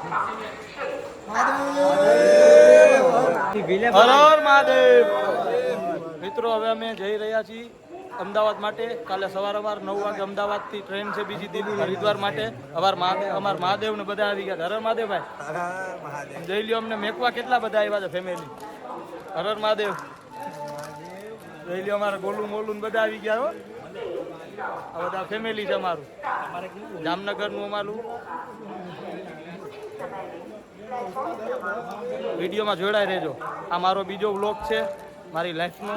હર હર મહાદેવ. મિત્રો હવે અમે જઈ રહ્યા છીએ અમદાવાદ માટે. કાલે સવાર 9 વાગે અમદાવાદથી ટ્રેન છે બીજી દિન હરિદ્વાર માટે. અમાર મહાદેવ ને બધા આવી ગયા. હર હર મહાદેવ ભાઈ. જઈ લ્યો અમને મેકવા કેટલા બધા આવ્યા છે ફેમિલી. હર હર મહાદેવ. જઈ લ્યો અમારા ગોલું મોલું બધા આવી ગયા હો. આ બધા ફેમિલી છે અમારું. જામનગરનું અમારું. વિડીયોમાં જોડાઈ રહેજો. આ મારો બીજો વ્લોગ છે મારી લાઈફનો,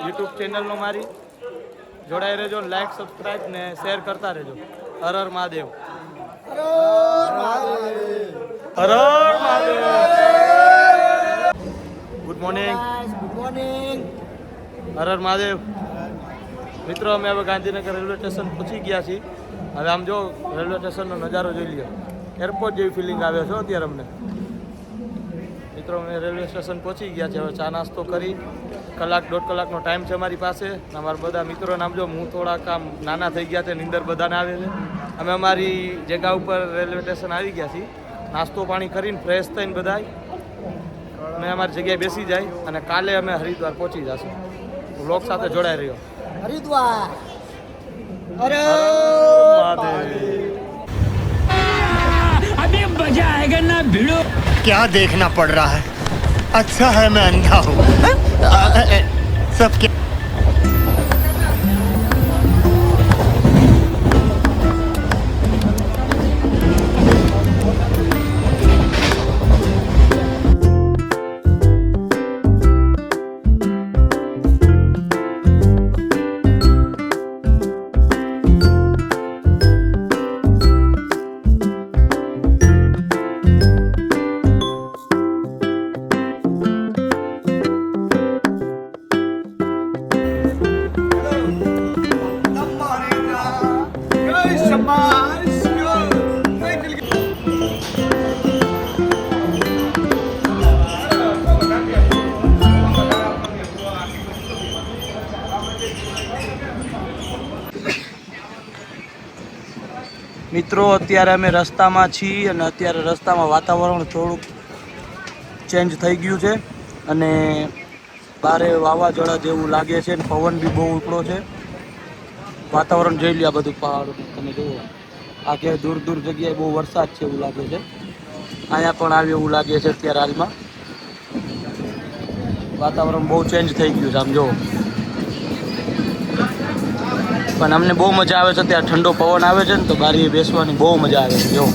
યુટ્યુબ ચેનલનો મારી. જોડાઈ રહેજો, લાઈક સબસ્ક્રાઈબ ને શેર કરતા રહેજો. હર હર મહાદેવ. હર હર મહાદેવ. Good morning. હર હર મહાદેવ. મિત્રો અમે હવે ગાંધીનગર રેલવે સ્ટેશન પહોંચી ગયા છીએ. હવે આમ જો રેલવે સ્ટેશનનો નજારો જોઈ લ્યો. એરપોર્ટ જેવી ફિલિંગ આવે છે અત્યારે અમને. મિત્રો અમે રેલવે સ્ટેશન પહોંચી ગયા છે. હવે ચા નાસ્તો કરી 1-1.5 કલાકનો ટાઈમ છે અમારી પાસે. અમારા બધા મિત્રોને આમ જો હું થોડાક આમ નાના થઈ ગયા છે, નીંદર બધાને આવે છે. અમે અમારી જગ્યા ઉપર રેલવે સ્ટેશન આવી ગયા છીએ. નાસ્તો પાણી કરીને ફ્રેશ થઈને બધા અમે અમારી જગ્યાએ બેસી જાય અને કાલે અમે હરિદ્વાર પહોંચી જશું. વ્લોગ સાથે જોડાઈ રહ્યો. हरिद्वार. અરે મહાદેવ. अभी मजा आएगा ना भिड़ो. क्या देखना पड़ रहा है? अच्छा है मैं अंधा हूँ. सब क्या મિત્રો અત્યારે અમે રસ્તામાં છીએ અને અત્યારે રસ્તામાં વાતાવરણ થોડુંક ચેન્જ થઈ ગયું છે અને બારે વાવાઝોડા જેવું લાગે છે અને પવન બી બહુ ઉપડો છે. વાતાવરણ જોઈ લ્યો. બધું પહાડ તમે જુઓ. આગે દૂર દૂર જગ્યાએ બહુ વરસાદ છે એવું લાગે છે. અહીંયા પણ આવે એવું લાગે છે અત્યારે હાલમાં. વાતાવરણ બહુ ચેન્જ થઈ ગયું છે આમ જુઓ. પણ અમને બહુ મજા આવે છે. ત્યાં ઠંડો પવન આવે છે ને તો બારીએ બેસવાની બહુ મજા આવે છે જો.